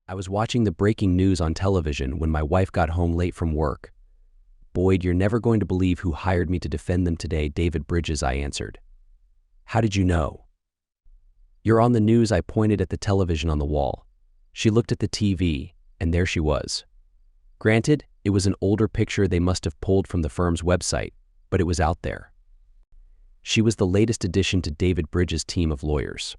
I was watching the breaking news on television when my wife got home late from work. "Boyd, you're never going to believe who hired me to defend them today, David Bridges," I answered. "How did you know?" "You're on the news," I pointed at the television on the wall. She looked at the TV, and there she was. Granted, it was an older picture they must have pulled from the firm's website, but it was out there. She was the latest addition to David Bridges' team of lawyers.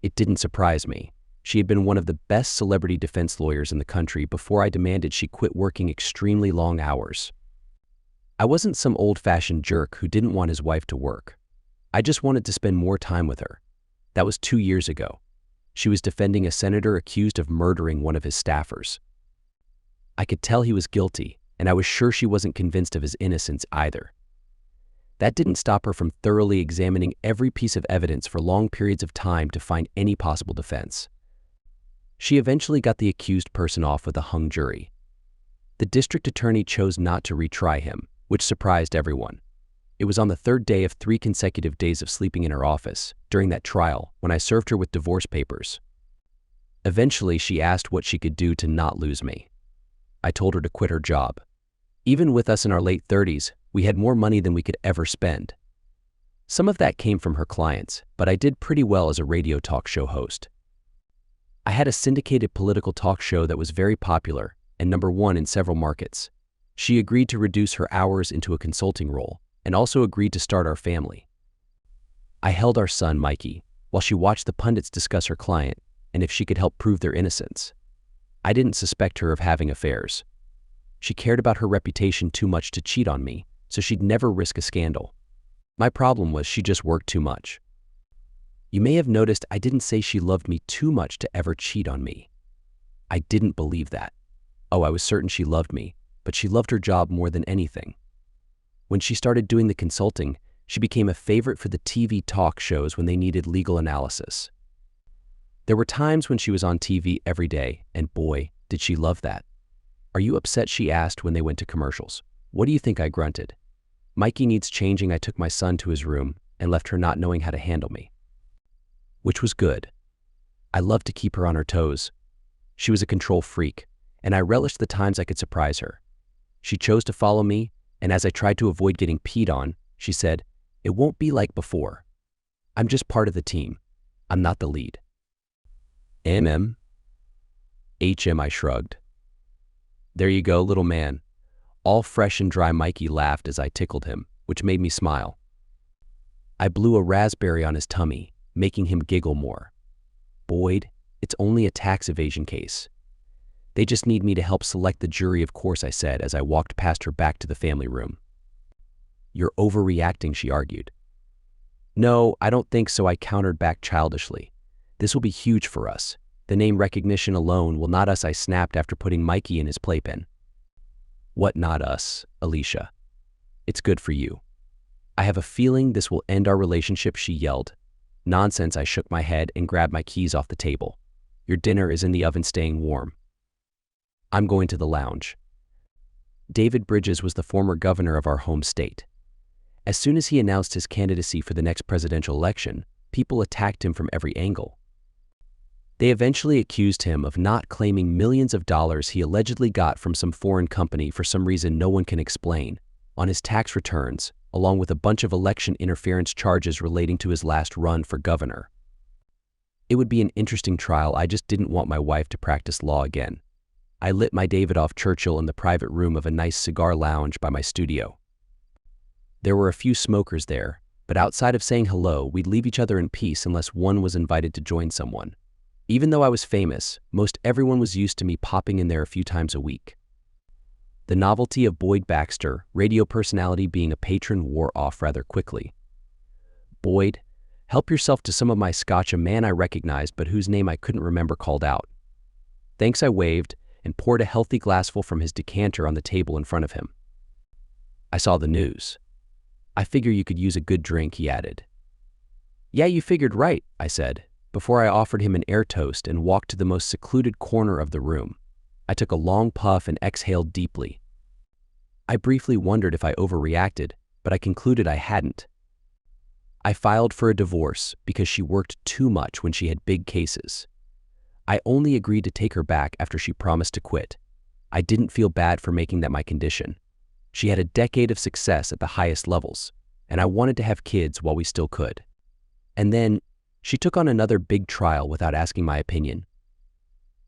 It didn't surprise me. She had been one of the best celebrity defense lawyers in the country before I demanded she quit working extremely long hours. I wasn't some old-fashioned jerk who didn't want his wife to work. I just wanted to spend more time with her. That was 2 years ago. She was defending a senator accused of murdering one of his staffers. I could tell he was guilty, and I was sure she wasn't convinced of his innocence either. That didn't stop her from thoroughly examining every piece of evidence for long periods of time to find any possible defense. She eventually got the accused person off with a hung jury. The district attorney chose not to retry him, which surprised everyone. It was on the third day of 3 consecutive days of sleeping in her office, during that trial, when I served her with divorce papers. Eventually, she asked what she could do to not lose me. I told her to quit her job. Even with us in our late 30s, we had more money than we could ever spend. Some of that came from her clients, but I did pretty well as a radio talk show host. I had a syndicated political talk show that was very popular and #1 in several markets. She agreed to reduce her hours into a consulting role and also agreed to start our family. I held our son, Mikey, while she watched the pundits discuss her client and if she could help prove their innocence. I didn't suspect her of having affairs. She cared about her reputation too much to cheat on me, so she'd never risk a scandal. My problem was she just worked too much. You may have noticed I didn't say she loved me too much to ever cheat on me. I didn't believe that. Oh, I was certain she loved me, but she loved her job more than anything. When she started doing the consulting, she became a favorite for the TV talk shows when they needed legal analysis. There were times when she was on TV every day, and boy, did she love that. "Are you upset?" she asked when they went to commercials. "What do you think?" I grunted. "Mikey needs changing." I took my son to his room and left her not knowing how to handle me. Which was good. I loved to keep her on her toes. She was a control freak, and I relished the times I could surprise her. She chose to follow me, and as I tried to avoid getting peed on, she said, "It won't be like before. I'm just part of the team. I'm not the lead." I shrugged. "There you go, little man." All fresh and dry Mikey laughed as I tickled him, which made me smile. I blew a raspberry on his tummy, making him giggle more. "Boyd, it's only a tax evasion case. They just need me to help select the jury, of course," I said as I walked past her back to the family room. "You're overreacting," she argued. "No, I don't think so," I countered back childishly. "This will be huge for us. The name recognition alone will not us," I snapped after putting Mikey in his playpen. "What not us, Alicia? It's good for you." "I have a feeling this will end our relationship," she yelled. "Nonsense," I shook my head and grabbed my keys off the table. "Your dinner is in the oven staying warm. I'm going to the lounge." David Bridges was the former governor of our home state. As soon as he announced his candidacy for the next presidential election, people attacked him from every angle. They eventually accused him of not claiming millions of dollars he allegedly got from some foreign company for some reason no one can explain on his tax returns, along with a bunch of election interference charges relating to his last run for governor. It would be an interesting trial. I just didn't want my wife to practice law again. I lit my David off Churchill in the private room of a nice cigar lounge by my studio. There were a few smokers there, but outside of saying hello, we'd leave each other in peace unless one was invited to join someone. Even though I was famous, most everyone was used to me popping in there a few times a week. The novelty of Boyd Baxter, radio personality, being a patron wore off rather quickly. "Boyd, help yourself to some of my scotch," a man I recognized but whose name I couldn't remember called out. "Thanks," I waved and poured a healthy glassful from his decanter on the table in front of him. "I saw the news. I figure you could use a good drink," he added. "Yeah, you figured right," I said, before I offered him an air toast and walked to the most secluded corner of the room. I took a long puff and exhaled deeply. I briefly wondered if I overreacted, but I concluded I hadn't. I filed for a divorce because she worked too much when she had big cases. I only agreed to take her back after she promised to quit. I didn't feel bad for making that my condition. She had a decade of success at the highest levels, and I wanted to have kids while we still could. And then, she took on another big trial without asking my opinion.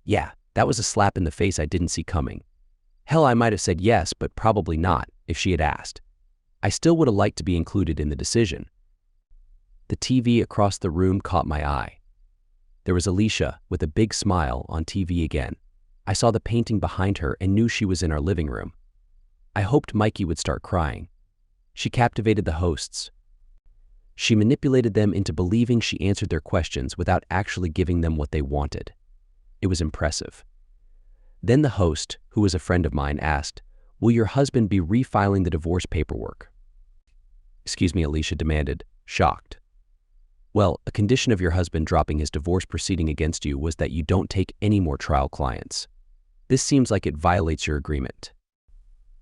Yeah, that was a slap in the face I didn't see coming. Hell, I might have said yes, but probably not if she had asked. I still would have liked to be included in the decision. The TV across the room caught my eye. There was Alicia with a big smile on TV again. I saw the painting behind her and knew she was in our living room. I hoped Mikey would start crying. She captivated the hosts. She manipulated them into believing she answered their questions without actually giving them what they wanted. It was impressive. Then the host, who was a friend of mine, asked, "Will your husband be refiling the divorce paperwork?" "Excuse me," Alicia demanded, shocked. "Well, a condition of your husband dropping his divorce proceeding against you was that you don't take any more trial clients. This seems like it violates your agreement."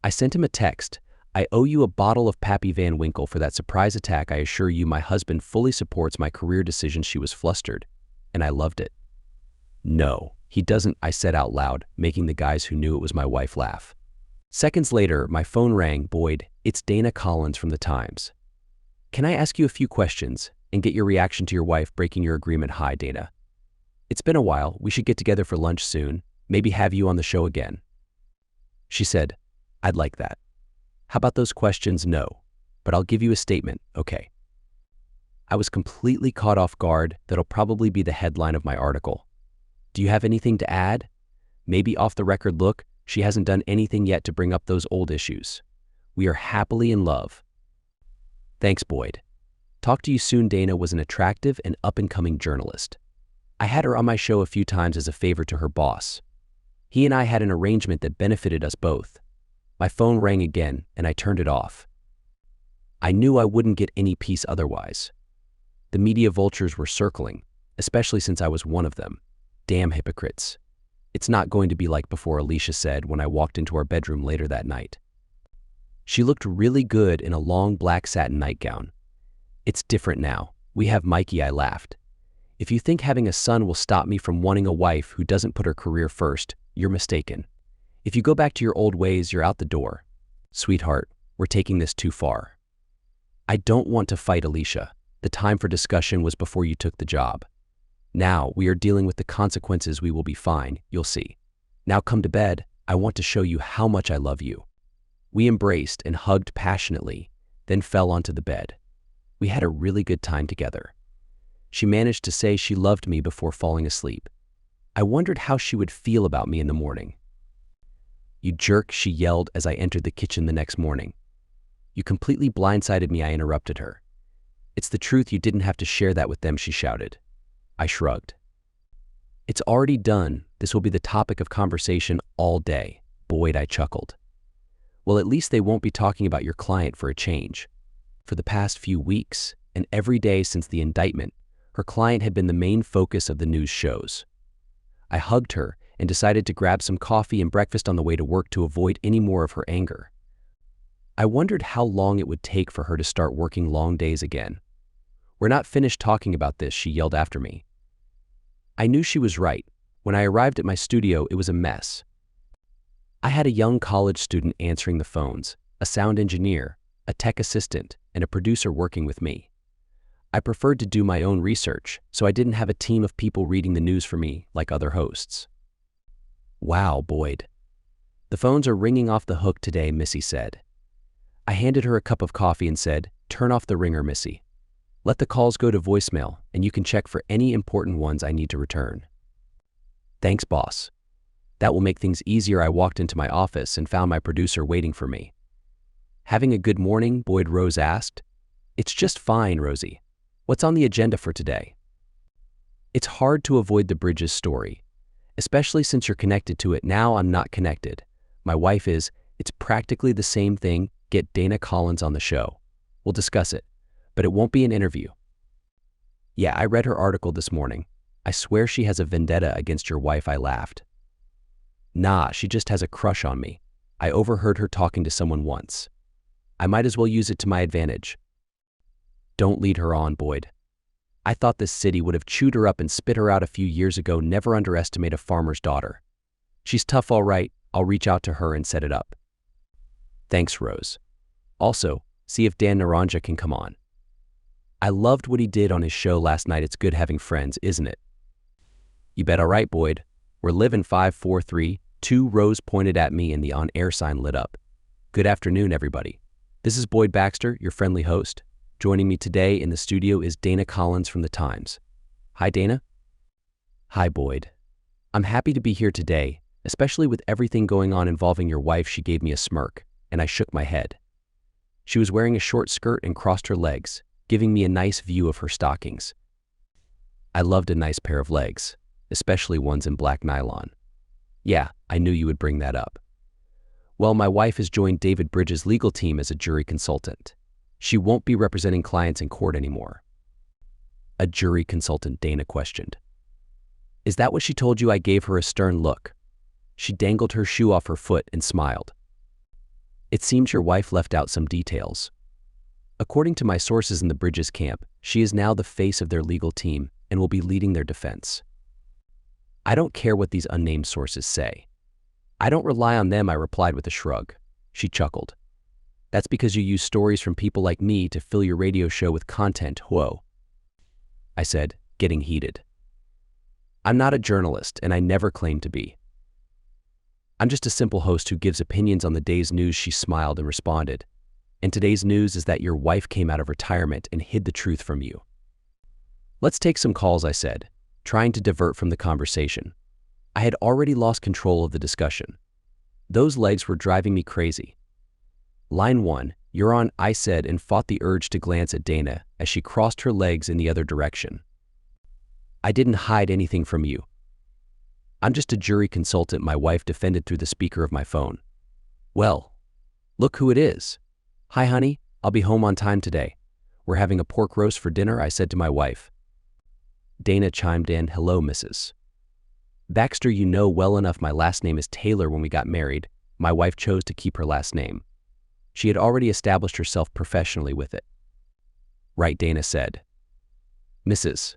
I sent him a text. "I owe you a bottle of Pappy Van Winkle for that surprise attack. I assure you my husband fully supports my career decision." She was flustered, and I loved it. "No, he doesn't," I said out loud, making the guys who knew it was my wife laugh. Seconds later, my phone rang. "Boyd, it's Dana Collins from the Times. Can I ask you a few questions and get your reaction to your wife breaking your agreement?" "Hi, Dana. It's been a while. We should get together for lunch soon. Maybe have you on the show again." She said, "I'd like that. How about those questions?" "No, but I'll give you a statement, okay?" I was completely caught off guard. That'll probably be the headline of my article. "Do you have anything to add?" "Maybe off the record. Look, she hasn't done anything yet to bring up those old issues. We are happily in love." "Thanks, Boyd. Talk to you soon." Dana was an attractive and up-and-coming journalist. I had her on my show a few times as a favor to her boss. He and I had an arrangement that benefited us both. My phone rang again, and I turned it off. I knew I wouldn't get any peace otherwise. The media vultures were circling, especially since I was one of them. Damn hypocrites. "It's not going to be like before," Alicia said when I walked into our bedroom later that night. She looked really good in a long black satin nightgown. "It's different now. We have Mikey," I laughed. "If you think having a son will stop me from wanting a wife who doesn't put her career first, you're mistaken. If you go back to your old ways, you're out the door." "Sweetheart, we're taking this too far." "I don't want to fight, Alicia. The time for discussion was before you took the job. Now we are dealing with the consequences. We will be fine, you'll see. Now come to bed. I want to show you how much I love you." We embraced and hugged passionately, then fell onto the bed. We had a really good time together. She managed to say she loved me before falling asleep. I wondered how she would feel about me in the morning. "You jerk," she yelled as I entered the kitchen the next morning. "You completely blindsided me," I interrupted her. "It's the truth. You didn't have to share that with them," she shouted. I shrugged. "It's already done. This will be the topic of conversation all day." "Boyd," I chuckled. "Well, at least they won't be talking about your client for a change." For the past few weeks, and every day since the indictment, her client had been the main focus of the news shows. I hugged her and decided to grab some coffee and breakfast on the way to work to avoid any more of her anger. I wondered how long it would take for her to start working long days again. "We're not finished talking about this," she yelled after me. I knew she was right. When I arrived at my studio, it was a mess. I had a young college student answering the phones, a sound engineer, a tech assistant, and a producer working with me. I preferred to do my own research, so I didn't have a team of people reading the news for me like other hosts. "Wow, Boyd. The phones are ringing off the hook today," Missy said. I handed her a cup of coffee and said, "Turn off the ringer, Missy. Let the calls go to voicemail, and you can check for any important ones I need to return." "Thanks, boss. That will make things easier." I walked into my office and found my producer waiting for me. "Having a good morning?" Boyd Rose asked. "It's just fine, Rosie. What's on the agenda for today?" It's hard to avoid the Bridges story, especially since you're connected to it. Now I'm not connected. My wife is. It's practically the same thing. Get Dana Collins on the show. We'll discuss it, but it won't be an interview. "Yeah, I read her article this morning. I swear she has a vendetta against your wife." I laughed. "Nah, she just has a crush on me. I overheard her talking to someone once. I might as well use it to my advantage." "Don't lead her on, Boyd." I thought this city would have chewed her up and spit her out a few years ago. Never underestimate a farmer's daughter. She's tough, all right. I'll reach out to her and set it up. Thanks, Rose. Also, see if Dan Naranja can come on. I loved what he did on his show last night. It's good having friends, isn't it? You bet. All right, Boyd. We're living 5, 4, 3, 2. Rose pointed at me and the on-air sign lit up. Good afternoon, everybody. This is Boyd Baxter, your friendly host. Joining me today in the studio is Dana Collins from The Times. Hi, Dana. Hi, Boyd. I'm happy to be here today, especially with everything going on involving your wife. She gave me a smirk, and I shook my head. She was wearing a short skirt and crossed her legs, giving me a nice view of her stockings. I loved a nice pair of legs, especially ones in black nylon. Yeah, I knew you would bring that up. Well, my wife has joined David Bridges' legal team as a jury consultant. She won't be representing clients in court anymore. A jury consultant, Dana questioned. Is that what she told you? I gave her a stern look. She dangled her shoe off her foot and smiled. It seems your wife left out some details. According to my sources in the Bridges camp, she is now the face of their legal team and will be leading their defense. I don't care what these unnamed sources say. I don't rely on them, I replied with a shrug. She chuckled. That's because you use stories from people like me to fill your radio show with content, whoa. I said, getting heated. I'm not a journalist, and I never claimed to be. I'm just a simple host who gives opinions on the day's news. She smiled and responded. And today's news is that your wife came out of retirement and hid the truth from you. Let's take some calls, I said, trying to divert from the conversation. I had already lost control of the discussion. Those legs were driving me crazy. Line 1, you're on, I said, and fought the urge to glance at Dana as she crossed her legs in the other direction. I didn't hide anything from you. I'm just a jury consultant, my wife defended through the speaker of my phone. Well, look who it is. Hi, honey, I'll be home on time today. We're having a pork roast for dinner, I said to my wife. Dana chimed in, hello, Mrs. Baxter, you know well enough my last name is Taylor. When we got married, my wife chose to keep her last name. She had already established herself professionally with it. Right, Dana said. Mrs.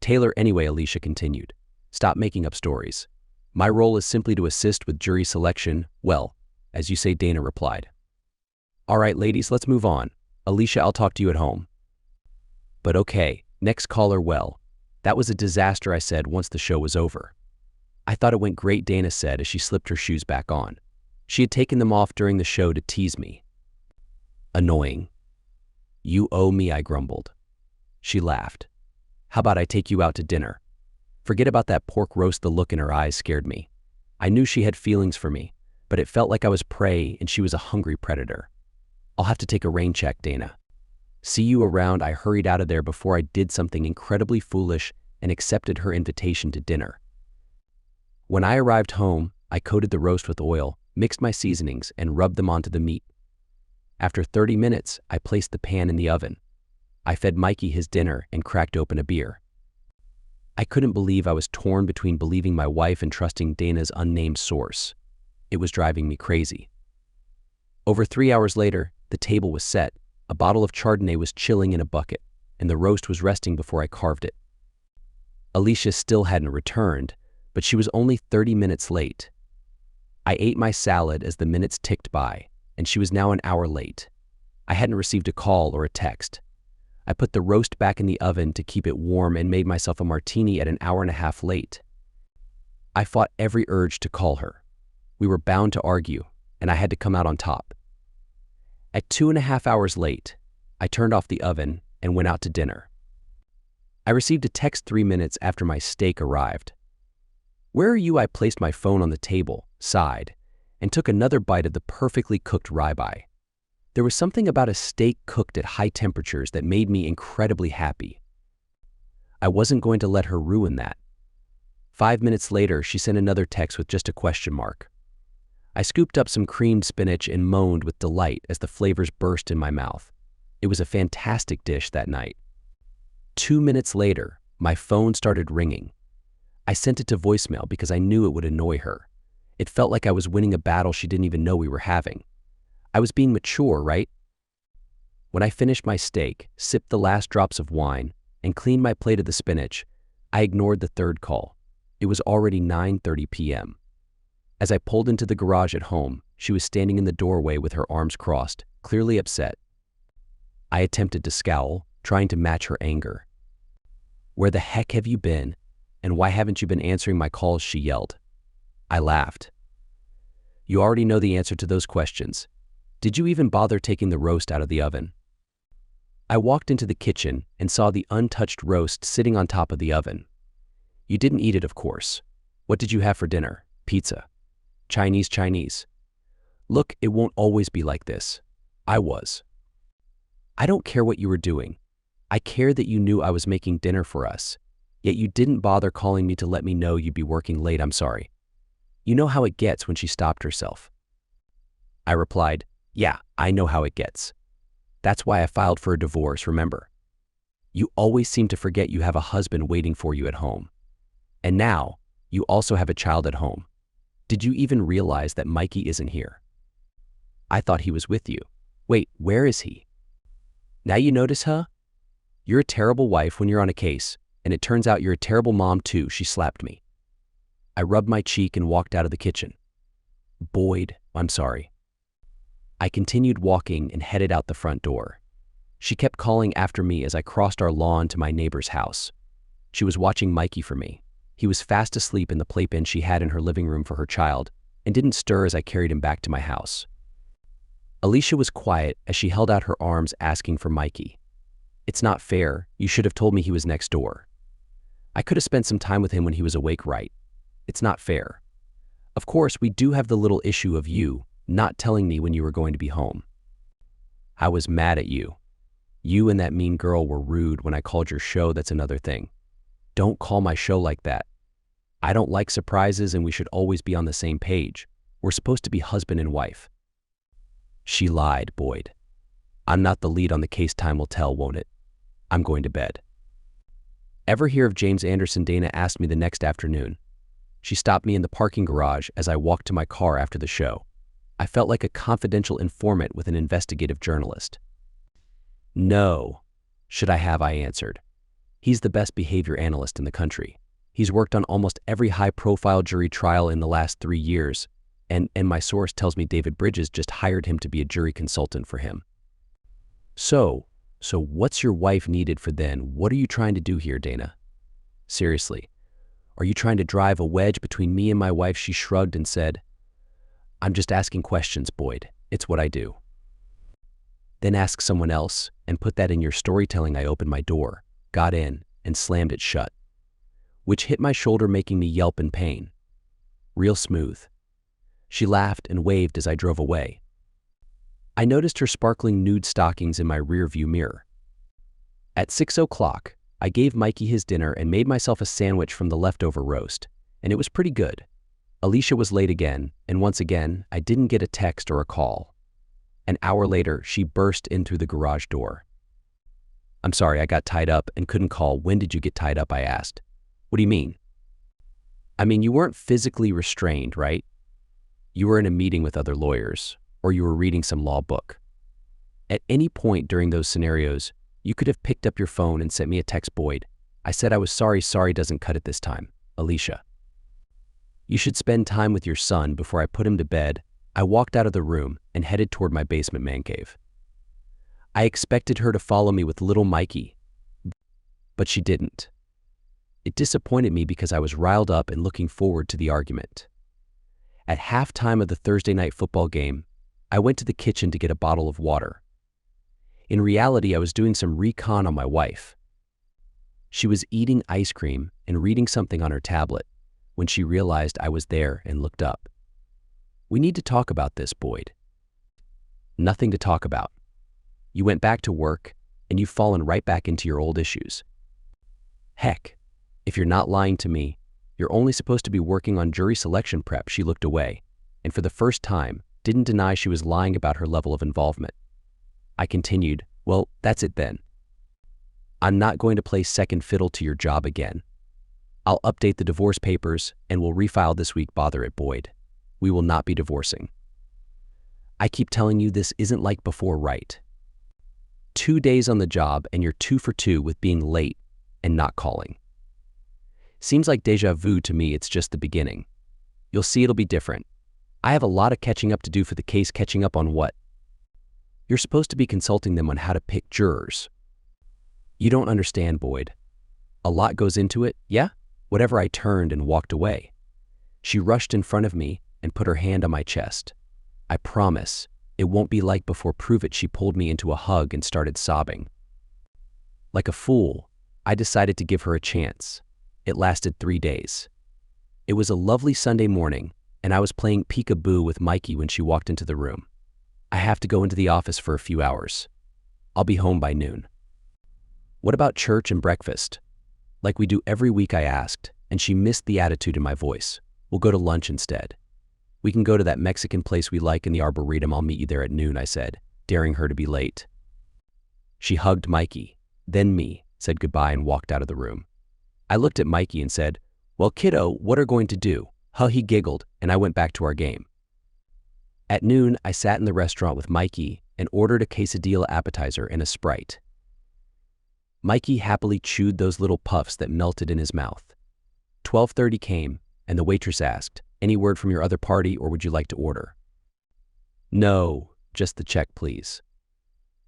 Taylor anyway, Alicia continued. Stop making up stories. My role is simply to assist with jury selection. Well, as you say, Dana replied. All right, ladies, let's move on. Alicia, I'll talk to you at home. But okay, next caller. Well, that was a disaster, I said once the show was over. I thought it went great, Dana said as she slipped her shoes back on. She had taken them off during the show to tease me. Annoying. You owe me, I grumbled. She laughed. How about I take you out to dinner? Forget about that pork roast. The look in her eyes scared me. I knew she had feelings for me, but it felt like I was prey and she was a hungry predator. I'll have to take a rain check, Dana. See you around. I hurried out of there before I did something incredibly foolish and accepted her invitation to dinner. When I arrived home, I coated the roast with oil, mixed my seasonings, and rubbed them onto the meat. After 30 minutes, I placed the pan in the oven. I fed Mikey his dinner and cracked open a beer. I couldn't believe I was torn between believing my wife and trusting Dana's unnamed source. It was driving me crazy. Over 3 hours later, the table was set, a bottle of Chardonnay was chilling in a bucket, and the roast was resting before I carved it. Alicia still hadn't returned, but she was only 30 minutes late. I ate my salad as the minutes ticked by, and she was now an hour late. I hadn't received a call or a text. I put the roast back in the oven to keep it warm and made myself a martini at an hour and a half late. I fought every urge to call her. We were bound to argue, and I had to come out on top. At 2.5 hours late, I turned off the oven and went out to dinner. I received a text 3 minutes after my steak arrived. Where are you? I placed my phone on the table, sighed, and took another bite of the perfectly cooked ribeye. There was something about a steak cooked at high temperatures that made me incredibly happy. I wasn't going to let her ruin that. 5 minutes later, she sent another text with just a question mark. I scooped up some creamed spinach and moaned with delight as the flavors burst in my mouth. It was a fantastic dish that night. 2 minutes later, my phone started ringing. I sent it to voicemail because I knew it would annoy her. It felt like I was winning a battle she didn't even know we were having. I was being mature, right? When I finished my steak, sipped the last drops of wine, and cleaned my plate of the spinach, I ignored the third call. It was already 9:30 p.m. As I pulled into the garage at home, she was standing in the doorway with her arms crossed, clearly upset. I attempted to scowl, trying to match her anger. "Where the heck have you been? And why haven't you been answering my calls?" she yelled. I laughed. "You already know the answer to those questions. Did you even bother taking the roast out of the oven?" I walked into the kitchen and saw the untouched roast sitting on top of the oven. "You didn't eat it, of course. What did you have for dinner? Pizza. Chinese. Look, it won't always be like this. I was. I don't care what you were doing. I care that you knew I was making dinner for us, yet you didn't bother calling me to let me know you'd be working late. I'm sorry." You know how it gets when she stopped herself. I replied, "Yeah, I know how it gets. That's why I filed for a divorce, remember? You always seem to forget you have a husband waiting for you at home. And now, you also have a child at home. Did you even realize that Mikey isn't here? I thought he was with you. Wait, where is he? Now you notice, huh? You're a terrible wife when you're on a case, and it turns out you're a terrible mom too." She slapped me. I rubbed my cheek and walked out of the kitchen. "Boyd, I'm sorry." I continued walking and headed out the front door. She kept calling after me as I crossed our lawn to my neighbor's house. She was watching Mikey for me. He was fast asleep in the playpen she had in her living room for her child and didn't stir as I carried him back to my house. Alicia was quiet as she held out her arms asking for Mikey. "It's not fair. You should have told me he was next door. I could have spent some time with him when he was awake, right? It's not fair. Of course, we do have the little issue of you not telling me when you were going to be home. I was mad at you. You and that mean girl were rude when I called your show. That's another thing. Don't call my show like that. I don't like surprises and we should always be on the same page. We're supposed to be husband and wife." She lied, Boyd. "I'm not the lead on the case. Time will tell, won't it? I'm going to bed." "Ever hear of James Anderson?" Dana asked me the next afternoon. She stopped me in the parking garage as I walked to my car after the show. I felt like a confidential informant with an investigative journalist. "No. Should I have?" I answered. "He's the best behavior analyst in the country. He's worked on almost every high-profile jury trial in the last 3 years, and my source tells me David Bridges just hired him to be a jury consultant for him." So what's your wife needed for then? What are you trying to do here, Dana? Seriously, are you trying to drive a wedge between me and my wife?" She shrugged and said, "I'm just asking questions, Boyd. It's what I do." "Then ask someone else and put that in your storytelling." I opened my door, got in, and slammed it shut, which hit my shoulder, making me yelp in pain. "Real smooth." She laughed and waved as I drove away. I noticed her sparkling nude stockings in my rearview mirror. At 6 o'clock, I gave Mikey his dinner and made myself a sandwich from the leftover roast, and it was pretty good. Alicia was late again, and once again, I didn't get a text or a call. An hour later, she burst in through the garage door. "I'm sorry, I got tied up and couldn't call." "When did you get tied up?" I asked. "What do you mean?" "I mean, you weren't physically restrained, right? You were in a meeting with other lawyers, or you were reading some law book. At any point during those scenarios, you could have picked up your phone and sent me a text." "Boyd, I said I was sorry. Sorry doesn't cut it this time." "Alicia, you should spend time with your son before I put him to bed." I walked out of the room and headed toward my basement man cave. I expected her to follow me with little Mikey, but she didn't. It disappointed me because I was riled up and looking forward to the argument. At halftime of the Thursday night football game, I went to the kitchen to get a bottle of water. In reality, I was doing some recon on my wife. She was eating ice cream and reading something on her tablet when she realized I was there and looked up. "We need to talk about this, Boyd." "Nothing to talk about. You went back to work and you've fallen right back into your old issues. Heck, if you're not lying to me, you're only supposed to be working on jury selection prep." She looked away, and for the first time, didn't deny she was lying about her level of involvement. I continued, "Well, that's it then. I'm not going to play second fiddle to your job again. I'll update the divorce papers and we'll refile this week." "Bother it, Boyd. We will not be divorcing. I keep telling you this isn't like before, right? 2 days on the job and you're 2 for 2 with being late and not calling. Seems like déjà vu to me. It's just the beginning. You'll see it'll be different. I have a lot of catching up to do for the case. Catching up on what? You're supposed to be consulting them on how to pick jurors. You don't understand, Boyd. A lot goes into it, yeah? Whatever. I turned and walked away. She rushed in front of me and put her hand on my chest. I promise, it won't be like before. Prove it. She pulled me into a hug and started sobbing. Like a fool, I decided to give her a chance. It lasted 3 days. It was a lovely Sunday morning, and I was playing peekaboo with Mikey when she walked into the room. I have to go into the office for a few hours. I'll be home by noon. What about church and breakfast? Like we do every week, I asked, and she missed the attitude in my voice. We'll go to lunch instead. We can go to that Mexican place we like in the Arboretum. I'll meet you there at noon, I said, daring her to be late. She hugged Mikey, then me, said goodbye and walked out of the room. I looked at Mikey and said, "Well, kiddo, what are going to do?" Huh, he giggled, and I went back to our game. At noon, I sat in the restaurant with Mikey and ordered a quesadilla appetizer and a Sprite. Mikey happily chewed those little puffs that melted in his mouth. 12:30 came, and the waitress asked, "Any word from your other party, or would you like to order?" "No, just the check, please."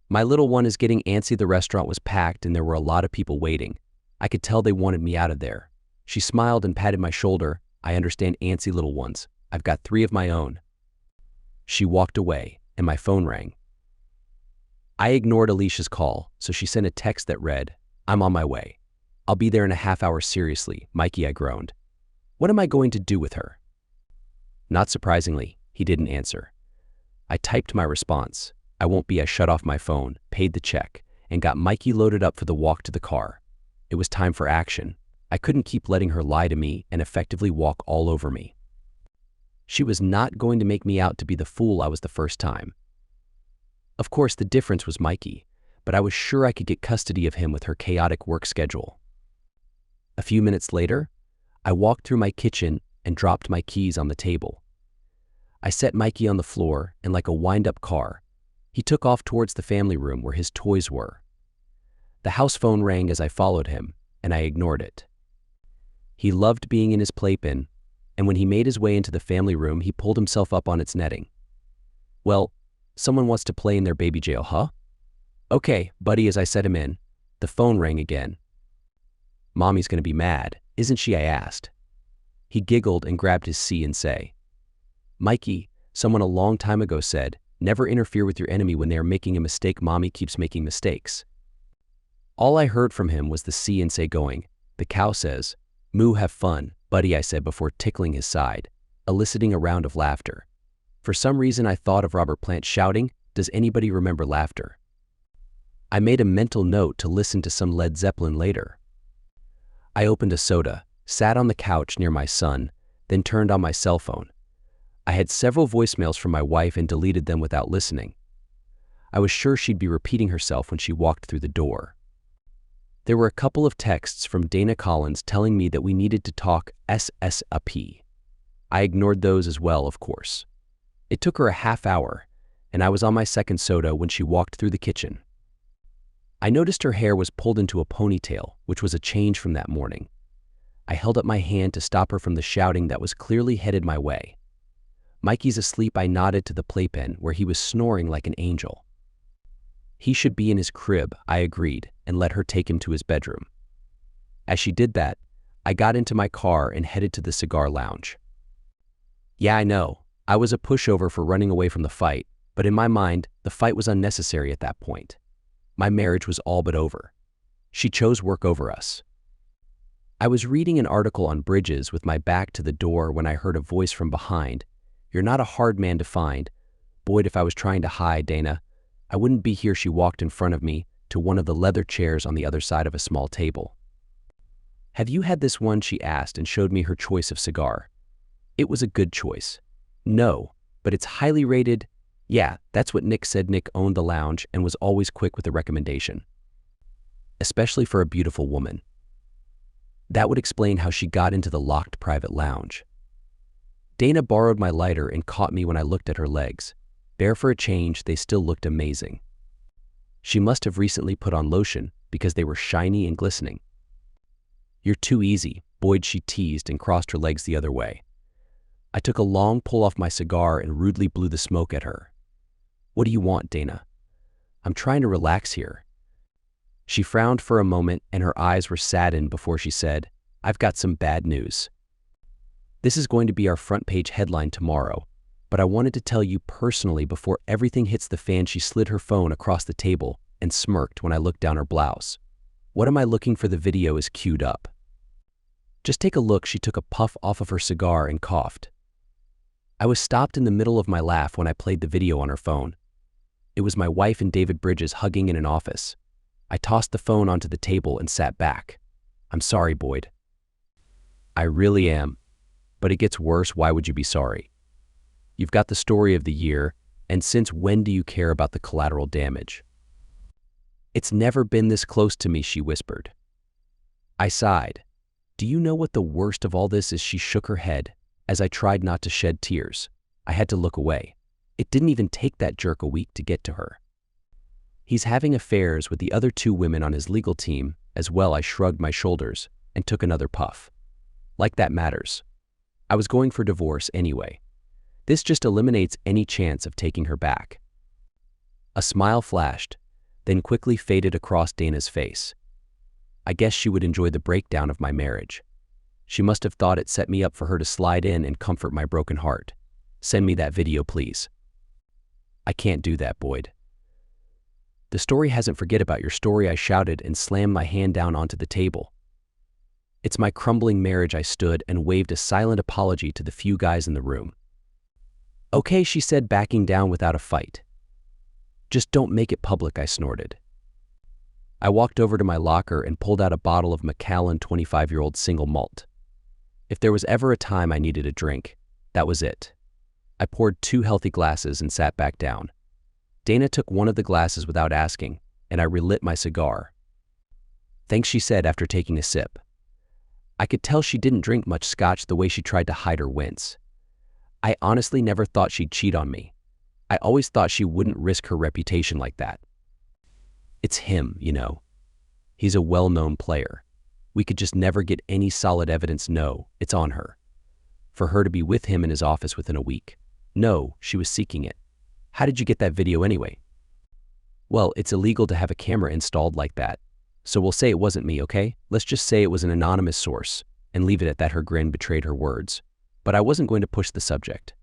My little one is getting antsy. The restaurant was packed, and there were a lot of people waiting. I could tell they wanted me out of there. She smiled and patted my shoulder. "I understand, antsy little ones. I've got 3 of my own." She walked away, and my phone rang. I ignored Alicia's call, so she sent a text that read, "I'm on my way. I'll be there in a half hour." Seriously, Mikey, I groaned. What am I going to do with her? Not surprisingly, he didn't answer. I typed my response. "I won't be." I shut off my phone, paid the check, and got Mikey loaded up for the walk to the car. It was time for action. I couldn't keep letting her lie to me and effectively walk all over me. She was not going to make me out to be the fool I was the first time. Of course, the difference was Mikey, but I was sure I could get custody of him with her chaotic work schedule. A few minutes later, I walked through my kitchen and dropped my keys on the table. I set Mikey on the floor, and like a wind-up car, he took off towards the family room where his toys were. The house phone rang as I followed him, and I ignored it. He loved being in his playpen, and when he made his way into the family room, he pulled himself up on its netting. "Well, someone wants to play in their baby jail, huh?" "Okay, buddy." As I set him in, the phone rang again. "Mommy's gonna be mad, isn't she?" I asked. He giggled and grabbed his C&C. "Mikey, someone a long time ago said, never interfere with your enemy when they are making a mistake. Mommy keeps making mistakes." All I heard from him was the C&C going, "The cow says, moo, have fun, buddy," I said before tickling his side, eliciting a round of laughter. For some reason, I thought of Robert Plant shouting, "Does anybody remember laughter?" I made a mental note to listen to some Led Zeppelin later. I opened a soda, sat on the couch near my son, then turned on my cell phone. I had several voicemails from my wife and deleted them without listening. I was sure she'd be repeating herself when she walked through the door. There were a couple of texts from Dana Collins telling me that we needed to talk SSAP. I ignored those as well, of course. It took her a half hour, and I was on my second soda when she walked through the kitchen. I noticed her hair was pulled into a ponytail, which was a change from that morning. I held up my hand to stop her from the shouting that was clearly headed my way. "Mikey's asleep." I nodded to the playpen where he was snoring like an angel. "He should be in his crib," I agreed, and let her take him to his bedroom. As she did that, I got into my car and headed to the cigar lounge. Yeah, I know, I was a pushover for running away from the fight, but in my mind, the fight was unnecessary at that point. My marriage was all but over. She chose work over us. I was reading an article on bridges with my back to the door when I heard a voice from behind. "You're not a hard man to find. Boyd, if I was trying to hide, Dana, I wouldn't be here." She walked in front of me to one of the leather chairs on the other side of a small table. "Have you had this one?" she asked and showed me her choice of cigar. It was a good choice. "No, but it's highly rated." Yeah, that's what Nick said. Nick owned the lounge and was always quick with a recommendation. Especially for a beautiful woman. That would explain how she got into the locked private lounge. Dana borrowed my lighter and caught me when I looked at her legs. Bare for a change, they still looked amazing. She must have recently put on lotion because they were shiny and glistening. "You're too easy," Boyd, she teased and crossed her legs the other way. I took a long pull off my cigar and rudely blew the smoke at her. "What do you want, Dana?" "I'm trying to relax here." She frowned for a moment and her eyes were saddened before she said, "I've got some bad news. This is going to be our front page headline tomorrow, but I wanted to tell you personally before everything hits the fan." She slid her phone across the table and smirked when I looked down her blouse. "What am I looking for? The video is queued up." "Just take a look." She took a puff off of her cigar and coughed. I was stopped in the middle of my laugh when I played the video on her phone. It was my wife and David Bridges hugging in an office. I tossed the phone onto the table and sat back. "I'm sorry, Boyd." "I really am. But it gets worse. Why would you be sorry? You've got the story of the year, and since when do you care about the collateral damage?" "It's never been this close to me," she whispered. I sighed. "Do you know what the worst of all this is?" She shook her head. As I tried not to shed tears, I had to look away. It didn't even take that jerk a week to get to her. "He's having affairs with the other 2 women on his legal team as well." I shrugged my shoulders and took another puff. "Like that matters. I was going for divorce anyway. This just eliminates any chance of taking her back." A smile flashed, then quickly faded across Dana's face. I guess she would enjoy the breakdown of my marriage. She must have thought it set me up for her to slide in and comfort my broken heart. "Send me that video, please." "I can't do that, Boyd." "The story hasn't forget about your story," I shouted and slammed my hand down onto the table. "It's my crumbling marriage." I stood and waved a silent apology to the few guys in the room. "Okay," she said, backing down without a fight. "Just don't make it public," I snorted. I walked over to my locker and pulled out a bottle of Macallan 25-year-old single malt. If there was ever a time I needed a drink, that was it. I poured 2 healthy glasses and sat back down. Dana took one of the glasses without asking, and I relit my cigar. "Thanks," she said after taking a sip. I could tell she didn't drink much scotch the way she tried to hide her wince. I honestly never thought she'd cheat on me. I always thought she wouldn't risk her reputation like that. It's him, you know. He's a well-known player. We could just never get any solid evidence. No, it's on her. For her to be with him in his office within a week. No, she was seeking it. How did you get that video anyway? Well, it's illegal to have a camera installed like that. So we'll say it wasn't me, okay? Let's just say it was an anonymous source, and leave it at that. Her grin betrayed her words. But I wasn't going to push the subject.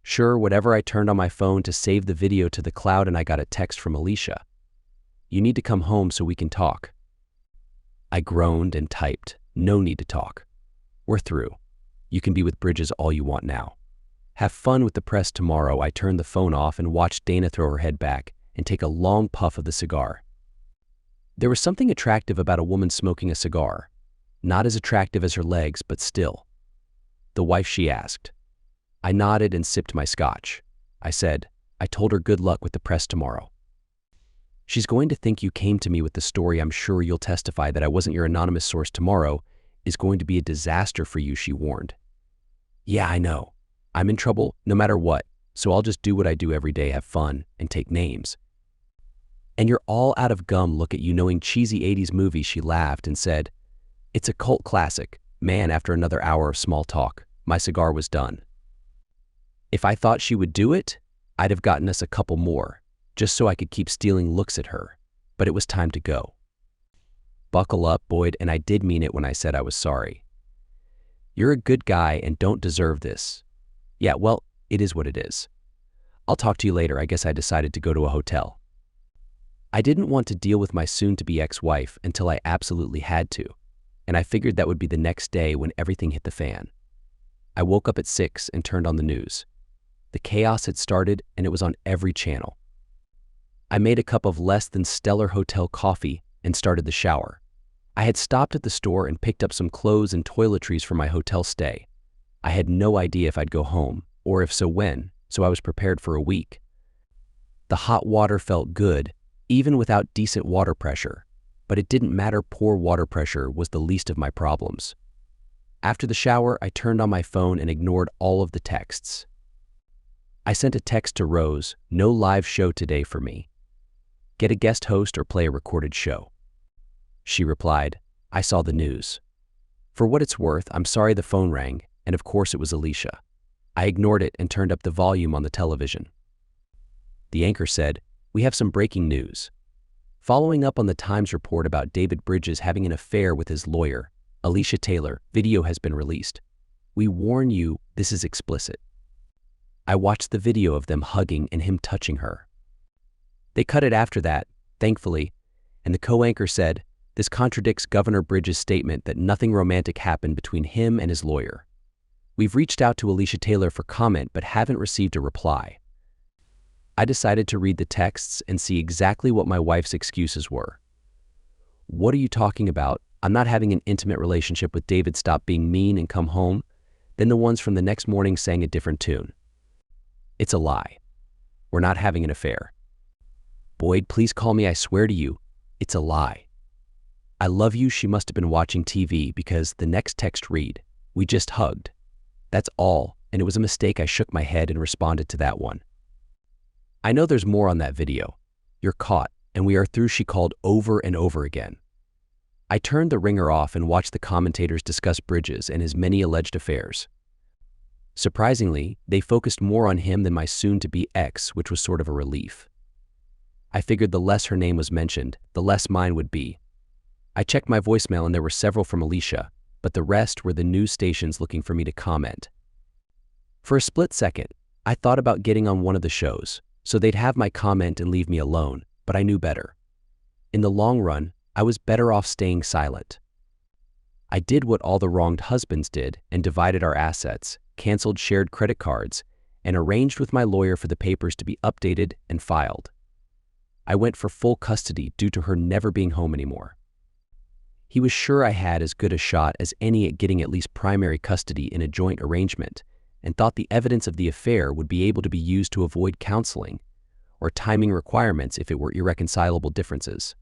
Sure, whatever. I turned on my phone to save the video to the cloud and I got a text from Alicia. "You need to come home so we can talk." I groaned and typed, "No need to talk. We're through. You can be with Bridges all you want now. Have fun with the press tomorrow." I turned the phone off and watched Dana throw her head back and take a long puff of the cigar. There was something attractive about a woman smoking a cigar. Not as attractive as her legs, but still. "The wife?" she asked. I nodded and sipped my scotch. I said, "I told her good luck with the press tomorrow." "She's going to think you came to me with the story. I'm sure you'll testify that I wasn't your anonymous source. Tomorrow is going to be a disaster for you," she warned. "Yeah, I know. I'm in trouble no matter what, so I'll just do what I do every day, have fun, and take names." "And you're all out of gum. Look at you knowing cheesy 80s movies." She laughed and said, "It's a cult classic." Man, after another hour of small talk, my cigar was done. If I thought she would do it, I'd have gotten us a couple more, just so I could keep stealing looks at her. But it was time to go. "Buckle up, Boyd," and I did mean it when I said I was sorry. "You're a good guy and don't deserve this." "Yeah, well, it is what it is. I'll talk to you later." I guess I decided to go to a hotel. I didn't want to deal with my soon-to-be ex-wife until I absolutely had to, and I figured that would be the next day when everything hit the fan. I woke up at 6 and turned on the news. The chaos had started and it was on every channel. I made a cup of less than stellar hotel coffee and started the shower. I had stopped at the store and picked up some clothes and toiletries for my hotel stay. I had no idea if I'd go home, or if so when, so I was prepared for a week. The hot water felt good, even without decent water pressure, but it didn't matter. Poor water pressure was the least of my problems. After the shower, I turned on my phone and ignored all of the texts. I sent a text to Rose, "No live show today for me. Get a guest host or play a recorded show." She replied, I saw the news. For what it's worth, I'm sorry the phone rang, and of course it was Alicia. I ignored it and turned up the volume on the television. The anchor said, "We have some breaking news. Following up on the Times report about David Bridges having an affair with his lawyer, Alicia Taylor, video has been released. We warn you, this is explicit." I watched the video of them hugging and him touching her. They cut it after that, thankfully, and the co-anchor said, "This contradicts Governor Bridges' statement that nothing romantic happened between him and his lawyer. We've reached out to Alicia Taylor for comment but haven't received a reply." I decided to read the texts and see exactly what my wife's excuses were. "What are you talking about? I'm not having an intimate relationship with David. Stop being mean and come home." Then the ones from the next morning sang a different tune. "It's a lie. We're not having an affair. Boyd, please call me. I swear to you, it's a lie. I love you." She must have been watching TV because the next text read, "We just hugged. That's all, and it was a mistake." I shook my head and responded to that one. "I know there's more on that video. You're caught, and we are through," she called over and over again. I turned the ringer off and watched the commentators discuss Bridges and his many alleged affairs. Surprisingly, they focused more on him than my soon-to-be ex, which was sort of a relief. I figured the less her name was mentioned, the less mine would be. I checked my voicemail and there were several from Alicia, but the rest were the news stations looking for me to comment. For a split second, I thought about getting on one of the shows, so they'd have my comment and leave me alone, but I knew better. In the long run, I was better off staying silent. I did what all the wronged husbands did and divided our assets, canceled shared credit cards, and arranged with my lawyer for the papers to be updated and filed. I went for full custody due to her never being home anymore. He was sure I had as good a shot as any at getting at least primary custody in a joint arrangement, and thought the evidence of the affair would be able to be used to avoid counseling or timing requirements if it were irreconcilable differences.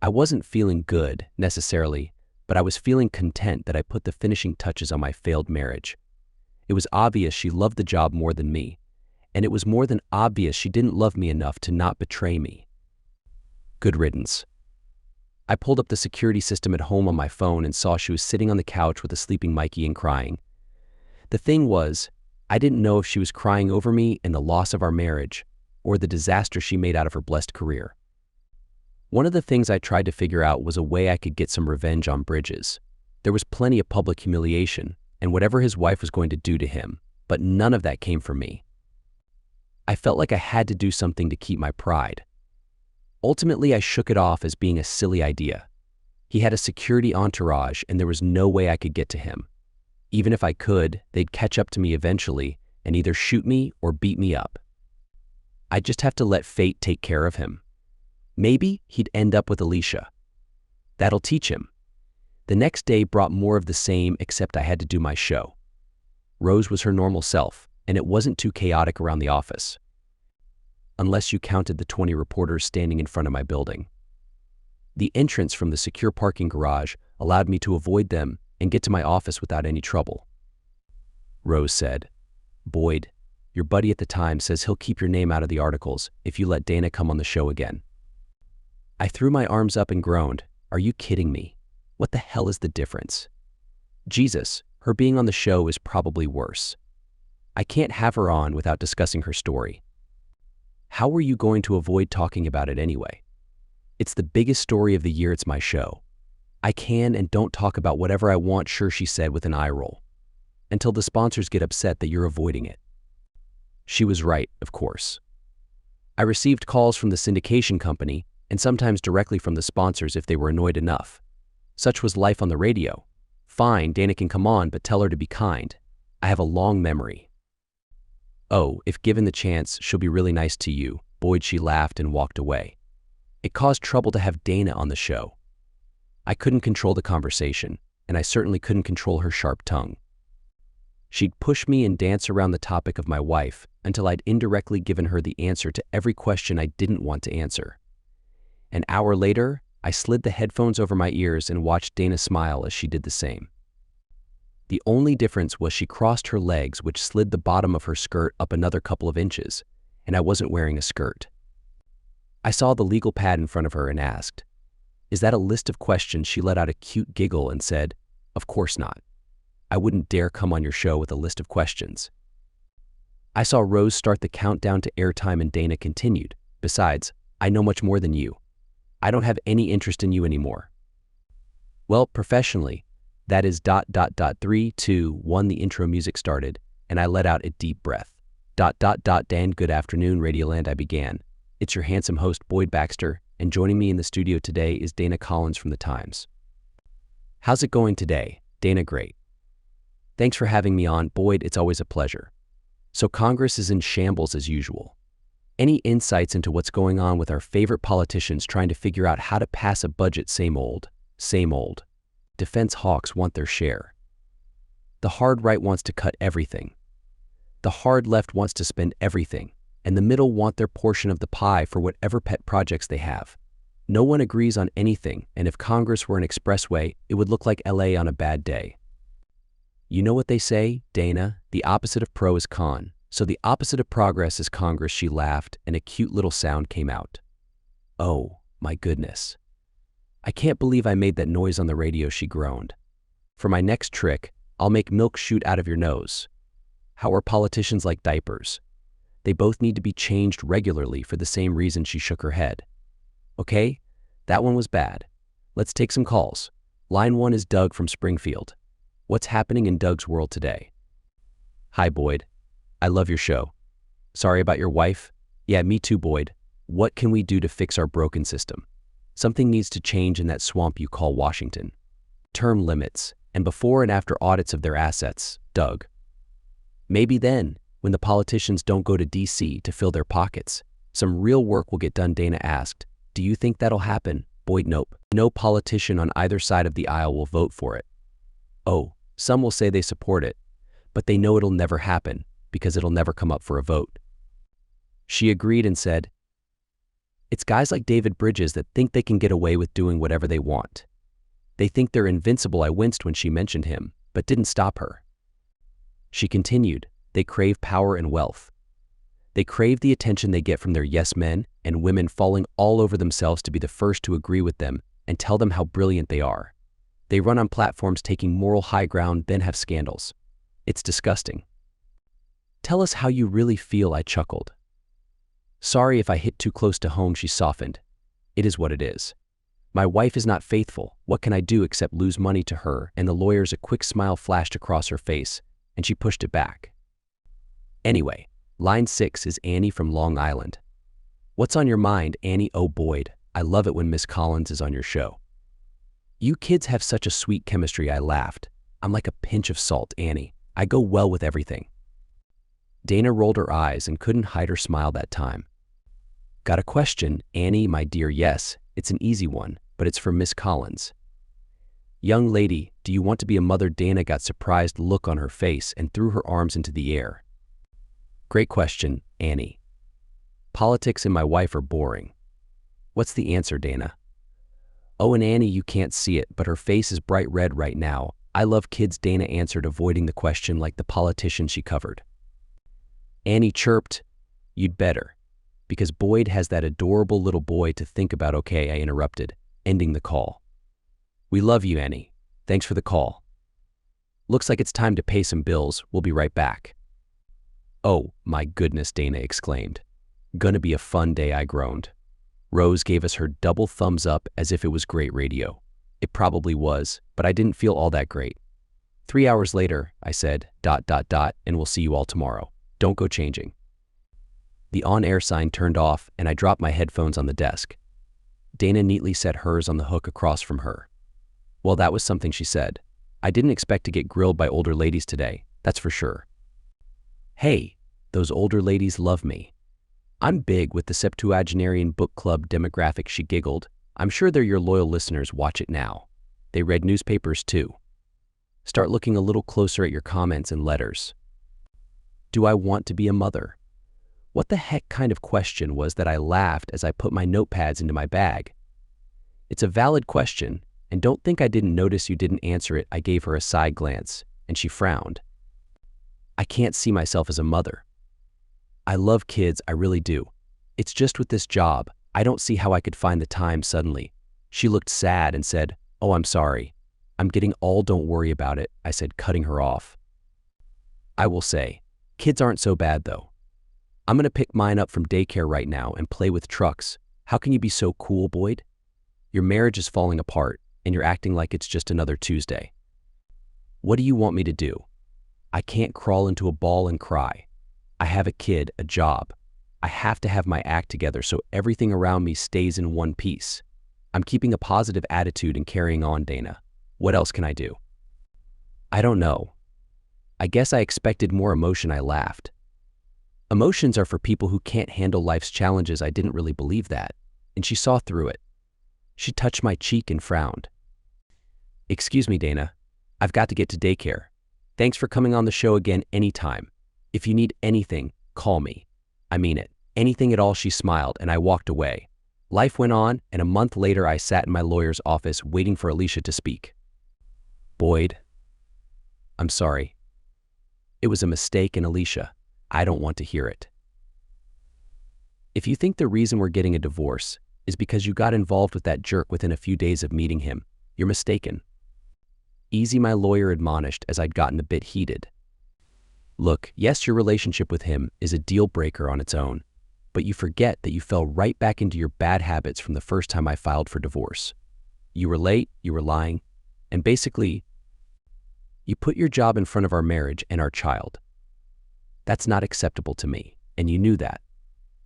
I wasn't feeling good, necessarily, but I was feeling content that I put the finishing touches on my failed marriage. It was obvious she loved the job more than me, and it was more than obvious she didn't love me enough to not betray me. Good riddance. I pulled up the security system at home on my phone and saw she was sitting on the couch with a sleeping Mikey and crying. The thing was, I didn't know if she was crying over me and the loss of our marriage, or the disaster she made out of her blessed career. One of the things I tried to figure out was a way I could get some revenge on Bridges. There was plenty of public humiliation, and whatever his wife was going to do to him, but none of that came from me. I felt like I had to do something to keep my pride. Ultimately, I shook it off as being a silly idea. He had a security entourage, and there was no way I could get to him. Even if I could, they'd catch up to me eventually and either shoot me or beat me up. I'd just have to let fate take care of him. Maybe he'd end up with Alicia. That'll teach him. The next day brought more of the same, except I had to do my show. Rose was her normal self, and it wasn't too chaotic around the office. Unless you counted the 20 reporters standing in front of my building. The entrance from the secure parking garage allowed me to avoid them and get to my office without any trouble. Rose said, "Boyd, your buddy at the time says he'll keep your name out of the articles if you let Dana come on the show again." I threw my arms up and groaned, "Are you kidding me? What the hell is the difference? Jesus, her being on the show is probably worse. I can't have her on without discussing her story. How were you going to avoid talking about it anyway? It's the biggest story of the year. It's my show. I can and don't talk about whatever I want," sure, she said with an eye roll, "until the sponsors get upset that you're avoiding it." She was right, of course. I received calls from the syndication company and sometimes directly from the sponsors if they were annoyed enough. Such was life on the radio. "Fine, Dana can come on, but tell her to be kind. I have a long memory." "Oh, if given the chance, she'll be really nice to you." Boyd, she laughed and walked away. It caused trouble to have Dana on the show. I couldn't control the conversation, and I certainly couldn't control her sharp tongue. She'd push me and dance around the topic of my wife until I'd indirectly given her the answer to every question I didn't want to answer. An hour later, I slid the headphones over my ears and watched Dana smile as she did the same. The only difference was she crossed her legs, which slid the bottom of her skirt up another couple of inches, and I wasn't wearing a skirt. I saw the legal pad in front of her and asked, Is that a list of questions? She let out a cute giggle and said, "Of course not. I wouldn't dare come on your show with a list of questions." I saw Rose start the countdown to airtime and Dana continued, "Besides, I know much more than you. I don't have any interest in you anymore." Well, professionally, that is ... 3, 2, 1. The intro music started, and I let out a deep breath. ... Dan, good afternoon, Radioland, I began. It's your handsome host, Boyd Baxter, and joining me in the studio today is Dana Collins from The Times. How's it going today? Dana, great. Thanks for having me on, Boyd, it's always a pleasure. So Congress is in shambles as usual. Any insights into what's going on with our favorite politicians trying to figure out how to pass a budget? Same old, same old. Defense hawks want their share. The hard right wants to cut everything. The hard left wants to spend everything, and the middle want their portion of the pie for whatever pet projects they have. No one agrees on anything, and if Congress were an expressway, it would look like LA on a bad day. You know what they say, Dana, the opposite of pro is con, so the opposite of progress is Congress. She laughed, and a cute little sound came out. Oh, my goodness. I can't believe I made that noise on the radio, she groaned. For my next trick, I'll make milk shoot out of your nose. How are politicians like diapers? They both need to be changed regularly for the same reason. She shook her head. Okay, that one was bad. Let's take some calls. Line 1 is Doug from Springfield. What's happening in Doug's world today? Hi, Boyd. I love your show. Sorry about your wife? Yeah, me too, Boyd. What can we do to fix our broken system? Something needs to change in that swamp you call Washington. Term limits, and before and after audits of their assets, Doug. Maybe then, when the politicians don't go to D.C. to fill their pockets, some real work will get done, Dana asked. Do you think that'll happen? Boyd, nope. No politician on either side of the aisle will vote for it. Oh, some will say they support it, but they know it'll never happen because it'll never come up for a vote. She agreed and said, it's guys like David Bridges that think they can get away with doing whatever they want. They think they're invincible. I winced when she mentioned him, but didn't stop her. She continued, they crave power and wealth. They crave the attention they get from their yes men and women falling all over themselves to be the first to agree with them and tell them how brilliant they are. They run on platforms taking moral high ground, then have scandals. It's disgusting. Tell us how you really feel, I chuckled. Sorry if I hit too close to home, she softened. It is what it is. My wife is not faithful. What can I do except lose money to her? And the lawyers, a quick smile flashed across her face, and she pushed it back. Anyway, line 6 is Annie from Long Island. What's on your mind, Annie? Oh, Boyd, I love it when Miss Collins is on your show. You kids have such a sweet chemistry, I laughed. I'm like a pinch of salt, Annie. I go well with everything. Dana rolled her eyes and couldn't hide her smile that time. Got a question, Annie, my dear? Yes, it's an easy one, but it's for Miss Collins. Young lady, do you want to be a mother? Dana got a surprised look on her face and threw her arms into the air. Great question, Annie. Politics and my wife are boring. What's the answer, Dana? Oh, and Annie, you can't see it, but her face is bright red right now. I love kids, Dana answered, avoiding the question like the politician she covered. Annie chirped, you'd better, because Boyd has that adorable little boy to think about. Okay, I interrupted, ending the call. We love you, Annie. Thanks for the call. Looks like it's time to pay some bills. We'll be right back. Oh, my goodness, Dana exclaimed. Gonna be a fun day, I groaned. Rose gave us her double thumbs up as if it was great radio. It probably was, but I didn't feel all that great. 3 hours later, I said, ... and we'll see you all tomorrow. Don't go changing. The on-air sign turned off, and I dropped my headphones on the desk. Dana neatly set hers on the hook across from her. Well, that was something, she said. I didn't expect to get grilled by older ladies today, that's for sure. Hey, those older ladies love me. I'm big with the septuagenarian book club demographic, she giggled. I'm sure they're your loyal listeners. Watch it now. They read newspapers too. Start looking a little closer at your comments and letters. Do I want to be a mother? What the heck kind of question was that? I laughed as I put my notepads into my bag. It's a valid question, and don't think I didn't notice you didn't answer it. I gave her a side glance, and she frowned. I can't see myself as a mother. I love kids, I really do. It's just with this job, I don't see how I could find the time suddenly. She looked sad and said, "Oh, I'm sorry. I'm getting all don't worry about it," I said, cutting her off. I will say, kids aren't so bad though. I'm gonna pick mine up from daycare right now and play with trucks. How can you be so cool, Boyd? Your marriage is falling apart, and you're acting like it's just another Tuesday. What do you want me to do? I can't crawl into a ball and cry. I have a kid, a job. I have to have my act together so everything around me stays in one piece. I'm keeping a positive attitude and carrying on, Dana. What else can I do? I don't know. I guess I expected more emotion. I laughed. Emotions are for people who can't handle life's challenges. I didn't really believe that, and she saw through it. She touched my cheek and frowned. Excuse me, Dana. I've got to get to daycare. Thanks for coming on the show again anytime. If you need anything, call me. I mean it. Anything at all. She smiled, and I walked away. Life went on, and a month later I sat in my lawyer's office waiting for Alicia to speak. Boyd, I'm sorry. It was a mistake, and Alicia, I don't want to hear it. If you think the reason we're getting a divorce is because you got involved with that jerk within a few days of meeting him, you're mistaken. Easy, my lawyer admonished as I'd gotten a bit heated. Look, yes, your relationship with him is a deal breaker on its own, but you forget that you fell right back into your bad habits from the first time I filed for divorce. You were late, you were lying, and basically, you put your job in front of our marriage and our child. That's not acceptable to me, and you knew that.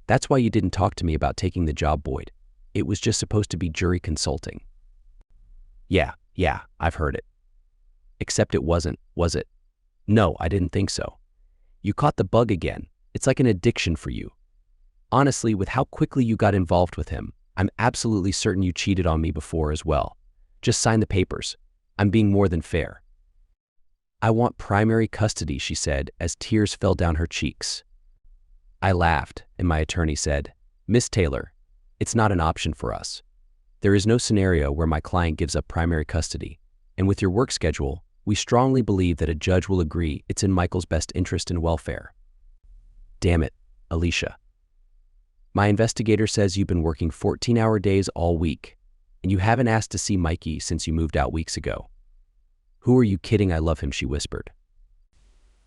That's why you didn't talk to me about taking the job, Boyd. It was just supposed to be jury consulting. Yeah, I've heard it. Except it wasn't, was it? No, I didn't think so. You caught the bug again. It's like an addiction for you. Honestly, with how quickly you got involved with him, I'm absolutely certain you cheated on me before as well. Just sign the papers. I'm being more than fair. I want primary custody, she said as tears fell down her cheeks. I laughed, and my attorney said, Miss Taylor, it's not an option for us. There is no scenario where my client gives up primary custody, and with your work schedule, we strongly believe that a judge will agree it's in Michael's best interest and welfare. Damn it, Alicia. My investigator says you've been working 14-hour days all week, and you haven't asked to see Mikey since you moved out weeks ago. Who are you kidding? I love him, she whispered.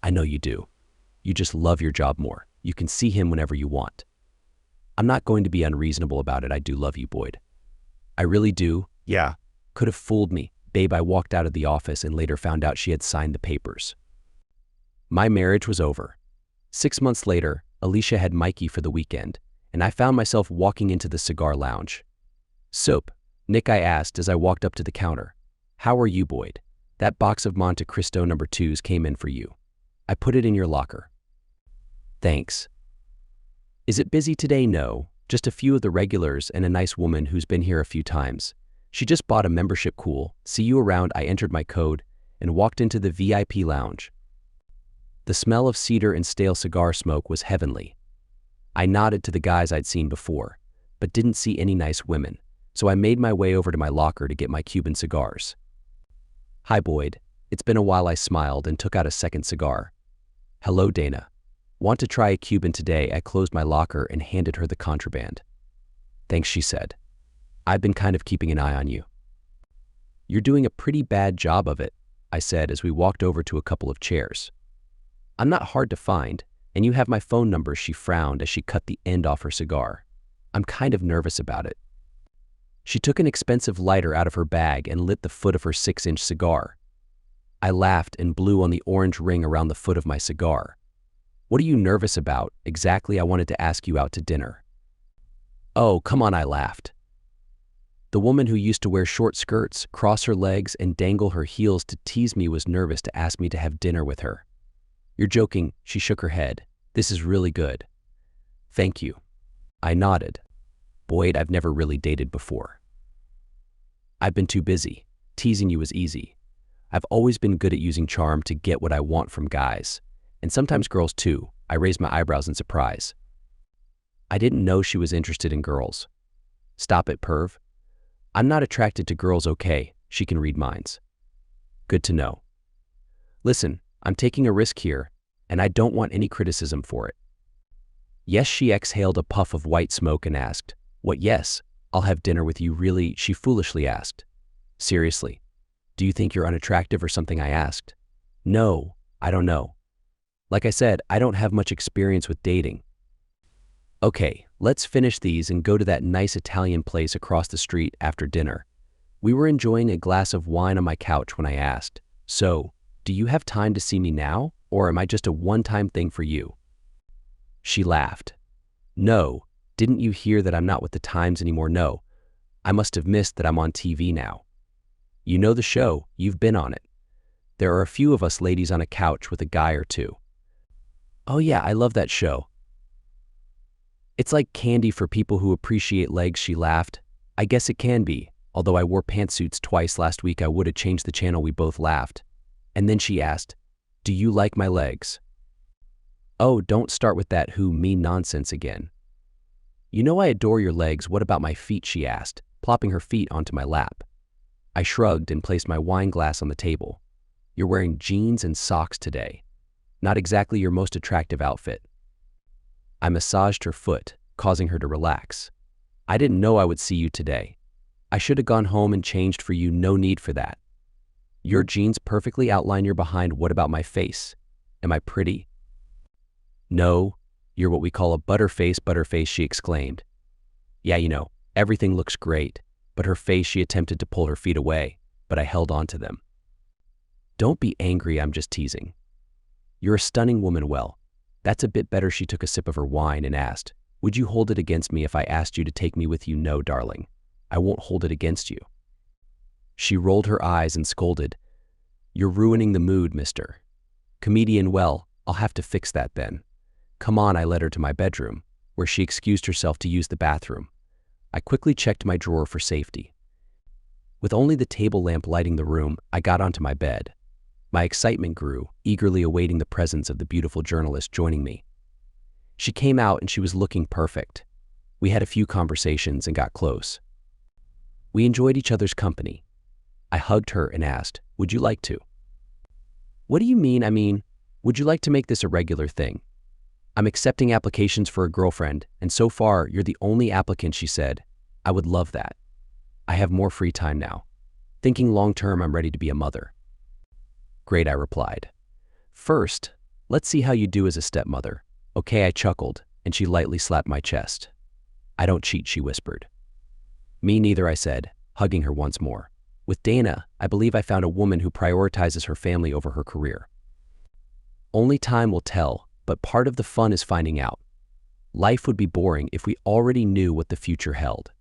I know you do. You just love your job more. You can see him whenever you want. I'm not going to be unreasonable about it. I do love you, Boyd. I really do. Yeah. Could have fooled me. Babe, I walked out of the office and later found out she had signed the papers. My marriage was over. 6 months later, Alicia had Mikey for the weekend, and I found myself walking into the cigar lounge. Soap, Nick, I asked as I walked up to the counter. How are you, Boyd? That box of Monte Cristo No. 2s came in for you. I put it in your locker. Thanks. Is it busy today? No, just a few of the regulars and a nice woman who's been here a few times. She just bought a membership. Cool. See you around. I entered my code and walked into the VIP lounge. The smell of cedar and stale cigar smoke was heavenly. I nodded to the guys I'd seen before, but didn't see any nice women, so I made my way over to my locker to get my Cuban cigars. Hi, Boyd. It's been a while. I smiled and took out a second cigar. Hello, Dana. Want to try a Cuban today? I closed my locker and handed her the contraband. Thanks, she said. I've been kind of keeping an eye on you. You're doing a pretty bad job of it, I said as we walked over to a couple of chairs. I'm not hard to find, and you have my phone number. She frowned as she cut the end off her cigar. I'm kind of nervous about it. She took an expensive lighter out of her bag and lit the foot of her 6-inch cigar. I laughed and blew on the orange ring around the foot of my cigar. What are you nervous about? Exactly, I wanted to ask you out to dinner. Oh, come on, I laughed. The woman who used to wear short skirts, cross her legs, and dangle her heels to tease me was nervous to ask me to have dinner with her. You're joking, she shook her head. This is really good. Thank you. I nodded. Boyd, I've never really dated before. I've been too busy. Teasing you is easy. I've always been good at using charm to get what I want from guys. And sometimes girls too. I raised my eyebrows in surprise. I didn't know she was interested in girls. Stop it, perv. I'm not attracted to girls, okay? She can read minds. Good to know. Listen, I'm taking a risk here, and I don't want any criticism for it. Yes, she exhaled a puff of white smoke and asked, What yes? I'll have dinner with you, really? She foolishly asked. Seriously, do you think you're unattractive or something? I asked. No, I don't know. Like I said, I don't have much experience with dating. Okay, let's finish these and go to that nice Italian place across the street after dinner. We were enjoying a glass of wine on my couch when I asked, so, do you have time to see me now, or am I just a one-time thing for you? She laughed. No, didn't you hear that I'm not with the Times anymore? No, I must have missed that I'm on TV now. You know the show, you've been on it. There are a few of us ladies on a couch with a guy or two. Oh yeah, I love that show. It's like candy for people who appreciate legs, she laughed. I guess it can be, although I wore pantsuits twice last week. I would have changed the channel. We both laughed. And then she asked, do you like my legs? Oh, don't start with that me nonsense again. You know I adore your legs. What about my feet? She asked, plopping her feet onto my lap. I shrugged and placed my wine glass on the table. You're wearing jeans and socks today. Not exactly your most attractive outfit. I massaged her foot, causing her to relax. I didn't know I would see you today. I should have gone home and changed for you. No need for that. Your jeans perfectly outline your behind. What about my face? Am I pretty? No, you're what we call a butterface, she exclaimed. Yeah, you know, everything looks great, but her face. She attempted to pull her feet away, but I held on to them. Don't be angry, I'm just teasing. You're a stunning woman. Well, that's a bit better. She took a sip of her wine and asked, would you hold it against me if I asked you to take me with you? No, darling, I won't hold it against you. She rolled her eyes and scolded, you're ruining the mood, Mr. Comedian. Well, I'll have to fix that then. Come on. I led her to my bedroom, where she excused herself to use the bathroom. I quickly checked my drawer for safety. With only the table lamp lighting the room, I got onto my bed. My excitement grew, eagerly awaiting the presence of the beautiful journalist joining me. She came out and she was looking perfect. We had a few conversations and got close. We enjoyed each other's company. I hugged her and asked, would you like to? What do you mean? I mean, would you like to make this a regular thing? I'm accepting applications for a girlfriend, and so far, you're the only applicant, she said. I would love that. I have more free time now. Thinking long-term, I'm ready to be a mother. Great, I replied. First, let's see how you do as a stepmother. Okay, I chuckled, and she lightly slapped my chest. I don't cheat, she whispered. Me neither, I said, hugging her once more. With Dana, I believe I found a woman who prioritizes her family over her career. Only time will tell, but part of the fun is finding out. Life would be boring if we already knew what the future held.